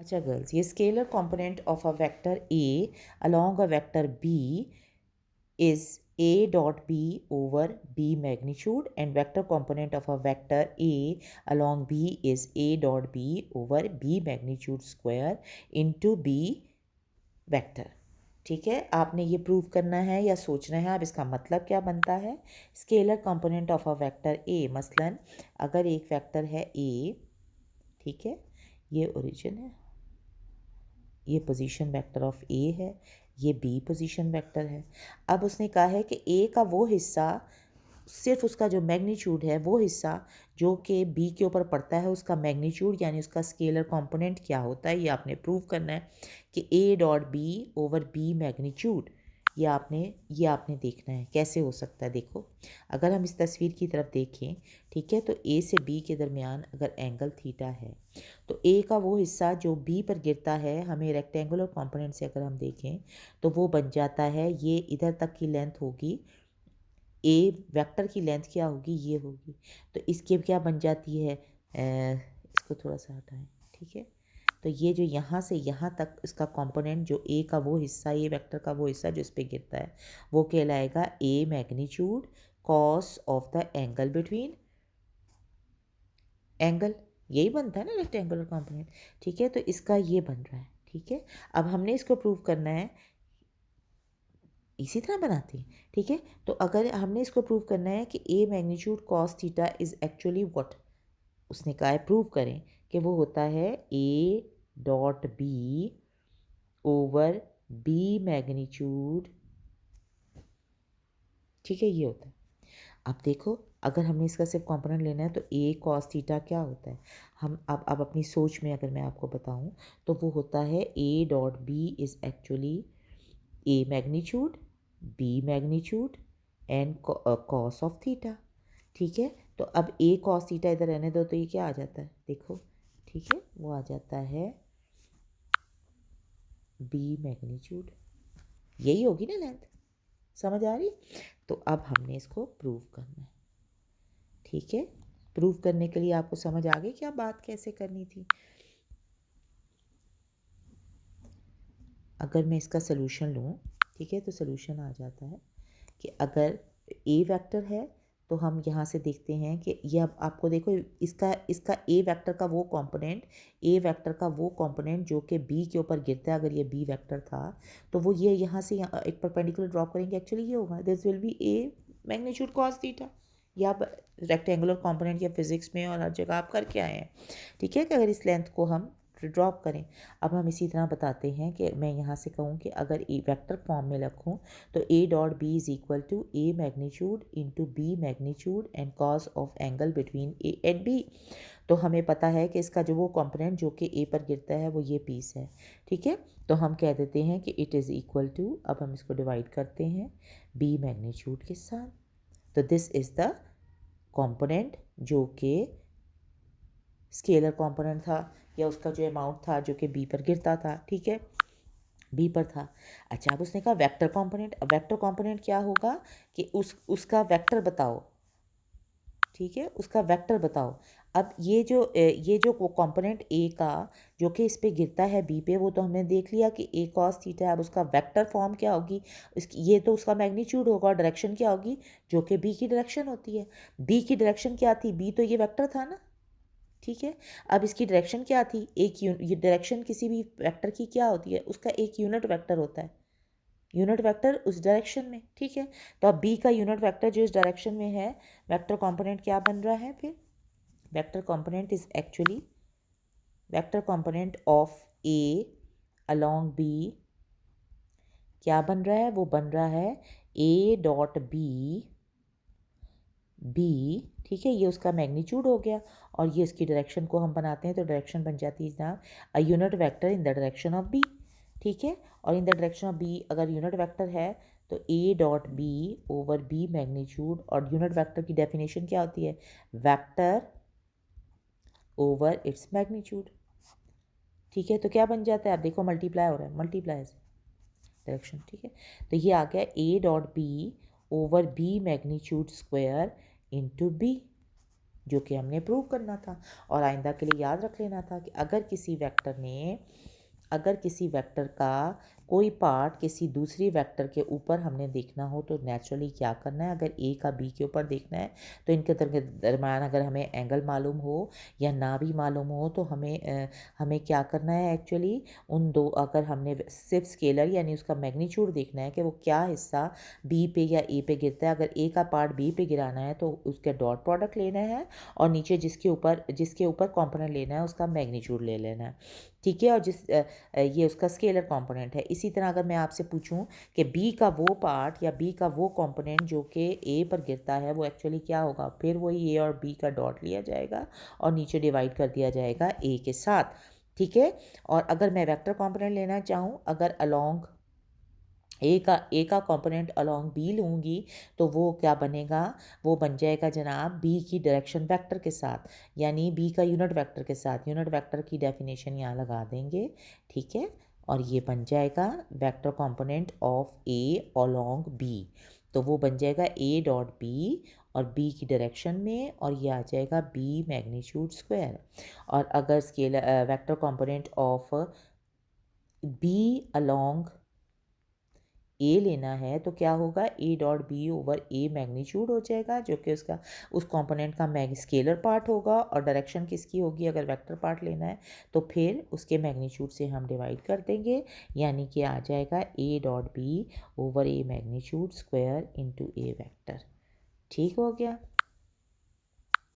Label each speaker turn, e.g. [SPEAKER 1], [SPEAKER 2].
[SPEAKER 1] अच्छा गर्ल्स, ये scalar component of a vector A along a vector b is a dot b over b magnitude, and vector component of a vector a along b is a dot b over b magnitude square into b vector. ठीक है, आपने ये prove करना है या सोचना है अब इसका मतलब क्या बनता है। Scalar component of a vector A, मसलन अगर एक वेक्टर है ए, ठीक है, ये ओरिजिन है, ये पोजीशन वेक्टर ऑफ ए है, ये बी पोजीशन वेक्टर है। अब उसने कहा है कि ए का वो हिस्सा, सिर्फ उसका जो मैग्नीट्यूड है वो हिस्सा जो कि बी के ऊपर पड़ता है, उसका मैग्नीट्यूड यानी उसका स्केलर कंपोनेंट क्या होता है, ये आपने प्रूव करना है कि a dot b over b magnitude. ये आपने देखना है कैसे हो सकता है। देखो, अगर हम इस तस्वीर की तरफ देखें, ठीक है, तो ए से बी के दरमियान अगर एंगल थीटा है तो ए का वो हिस्सा जो बी पर गिरता है, हमें रेक्टेंगुलर कंपोनेंट से अगर हम देखें तो वो बन जाता है, ये इधर तक की लेंथ होगी, ए वेक्टर की लेंथ क्या होगी, ये होगी, तो इसकी क्या बन जाती है, इसको थोड़ा सा हटाएं, ठीक है, तो ये जो यहाँ से यहाँ तक इसका कंपोनेंट, जो ए का वो हिस्सा, ये वेक्टर का वो हिस्सा जो इस पे गिरता है, वो कहलाएगा a magnitude cos of the angle between angle, यही बनता है ना रेक्टेंगुलर कंपोनेंट। ठीक है, तो इसका ये बन रहा है। ठीक है, अब हमने इसको प्रूव करना है, इसी तरह बनाते हैं। ठीक है, तो अगर हमने इसको प्रूव करना है कि a magnitude cos theta is actually what, उसने कहा है प्रूव करें कि वो होता है a dot b over b magnitude. ठीक है, ये होता है। अब देखो, अगर हमने इसका सिर्फ कंपोनेंट लेना है तो ए कॉस थीटा क्या होता है, हम अब अपनी सोच में अगर मैं आपको बताऊं तो वो होता है a dot b is actually a magnitude b magnitude and cos of theta. ठीक है, तो अब ए कॉस थीटा इधर रहने दो तो ये क्या आ जाता है, देखो, ठीक है, वो आ जाता है बी मैग्नीट्यूड, यही होगी ना लेंथ, समझ आ रही। तो अब हमने इसको प्रूव करना है। ठीक है, प्रूव करने के लिए आपको समझ आ गई क्या बात कैसे करनी थी। अगर मैं इसका सोल्यूशन लूँ, ठीक है, तो सोल्यूशन आ जाता है कि अगर ए वेक्टर है तो हम यहाँ से देखते हैं कि ये, अब आपको देखो, इसका इसका ए वेक्टर का वो कंपोनेंट, ए वेक्टर का वो कंपोनेंट जो कि बी के ऊपर गिरता है, अगर ये बी वेक्टर था तो वो ये यहाँ से एक परपेंडिकुलर ड्रॉ करेंगे, एक्चुअली ये होगा, this will be A magnitude cos theta. या आप रेक्टेंगुलर कंपोनेंट या फिजिक्स में और हर जगह आप करके आए हैं। ठीक है, कि अगर इस लेंथ को हम ड्रॉप करें, अब हम इसी तरह बताते हैं कि मैं यहाँ से कहूँ कि अगर ए वेक्टर फॉर्म में रखूँ तो a dot b is equal to a magnitude into b magnitude and cos of angle between a and b. तो हमें पता है कि इसका जो वो कंपोनेंट जो कि ए पर गिरता है वो ये पीस है। ठीक है, तो हम कह देते हैं कि इट इज़ इक्वल टू, अब हम इसको डिवाइड करते हैं बी मैग्नीट्यूड के साथ, तो दिस इज़ द कंपोनेंट जो कि स्केलर कंपोनेंट था, या उसका जो अमाउंट था जो कि बी पर गिरता था। ठीक है, बी पर था। अच्छा, अब उसने कहा वेक्टर कंपोनेंट, अब वेक्टर कंपोनेंट क्या होगा कि उसका वेक्टर बताओ। ठीक है, उसका वेक्टर बताओ। अब ये जो कंपोनेंट ए का जो कि इस पे गिरता है बी पे, वो तो हमने देख लिया कि ए कॉस थीटा है। अब उसका वेक्टर फॉर्म क्या होगी, इसकी ये तो उसका मैग्नीट्यूड होगा, और डायरेक्शन क्या होगी, जो कि बी की डायरेक्शन होती है। बी की डायरेक्शन क्या थी, बी तो ये वेक्टर था ना। ठीक है, अब इसकी डायरेक्शन क्या थी, ये डायरेक्शन किसी भी वेक्टर की क्या होती है, उसका एक यूनिट वेक्टर होता है, यूनिट वेक्टर उस डायरेक्शन में। ठीक है, तो अब बी का यूनिट वेक्टर जो इस डायरेक्शन में है, वेक्टर कंपोनेंट क्या बन रहा है फिर, vector component is actually vector component of a along b क्या बन रहा है, वो बन रहा है ए डॉट बी बी। ठीक है, ये उसका मैग्नीट्यूड हो गया, और ये इसकी डायरेक्शन को हम बनाते हैं तो डायरेक्शन बन जाती है जनाब a unit vector in the direction of b. ठीक है, और in the direction of b अगर यूनिट वेक्टर है तो a dot b over b magnitude, और यूनिट वेक्टर की डेफिनेशन क्या होती है, वेक्टर ओवर इट्स मैग्नीट्यूड। ठीक है, तो क्या बन जाता है, आप देखो मल्टीप्लाई हो रहा है, मल्टीप्लाई डायरेक्शन। ठीक है, तो ये आ गया a dot b over b magnitude square into b. जो कि हमने प्रूव करना था। और आइंदा के लिए याद रख लेना था कि अगर किसी वेक्टर का कोई पार्ट किसी दूसरी वेक्टर के ऊपर हमने देखना हो तो नेचुरली क्या करना है, अगर ए का बी के ऊपर देखना है तो इनके दरम्यान अगर हमें एंगल मालूम हो या ना भी मालूम हो तो हमें क्या करना है एक्चुअली, उन दो, अगर हमने सिर्फ स्केलर यानी उसका मैग्नीट्यूड देखना है कि वो क्या हिस्सा बी पे या ए पे गिरता है। अगर ए का पार्ट बी पे गिराना है तो उसके डॉट प्रोडक्ट लेना है और नीचे जिसके ऊपर कॉम्पोनेंट लेना है उसका मैग्नीट्यूड ले लेना है, ठीक है। और ये उसका स्केलर कंपोनेंट है। इसी तरह अगर मैं आपसे पूछूं कि बी का वो पार्ट या बी का वो कंपोनेंट जो कि ए पर गिरता है वो एक्चुअली क्या होगा, फिर वही ए और बी का डॉट लिया जाएगा और नीचे डिवाइड कर दिया जाएगा ए के साथ, ठीक है। और अगर मैं वेक्टर कंपोनेंट लेना चाहूँ, अगर अलोंग ए का कंपोनेंट अलोंग बी लूँगी तो वो क्या बनेगा, वो बन जाएगा जनाब बी की डायरेक्शन वेक्टर के साथ, यानी बी का यूनिट वेक्टर के साथ। यूनिट वेक्टर की डेफिनेशन यहाँ लगा देंगे, ठीक है। और ये बन जाएगा vector component of a along b, तो वो बन जाएगा ए डॉट बी और बी की डायरेक्शन में, और ये आ जाएगा बी मैग्नीट्यूड स्क्वायर। और अगर scalar vector component of b along a लेना है तो क्या होगा, a dot b over a magnitude हो जाएगा जो कि उसका उस कंपोनेंट का स्केलर पार्ट होगा, और डायरेक्शन किसकी होगी, अगर वेक्टर पार्ट लेना है तो फिर उसके मैग्नीट्यूड से हम डिवाइड कर देंगे, यानी कि आ जाएगा a dot b over a magnitude square into a vector. ठीक हो गया।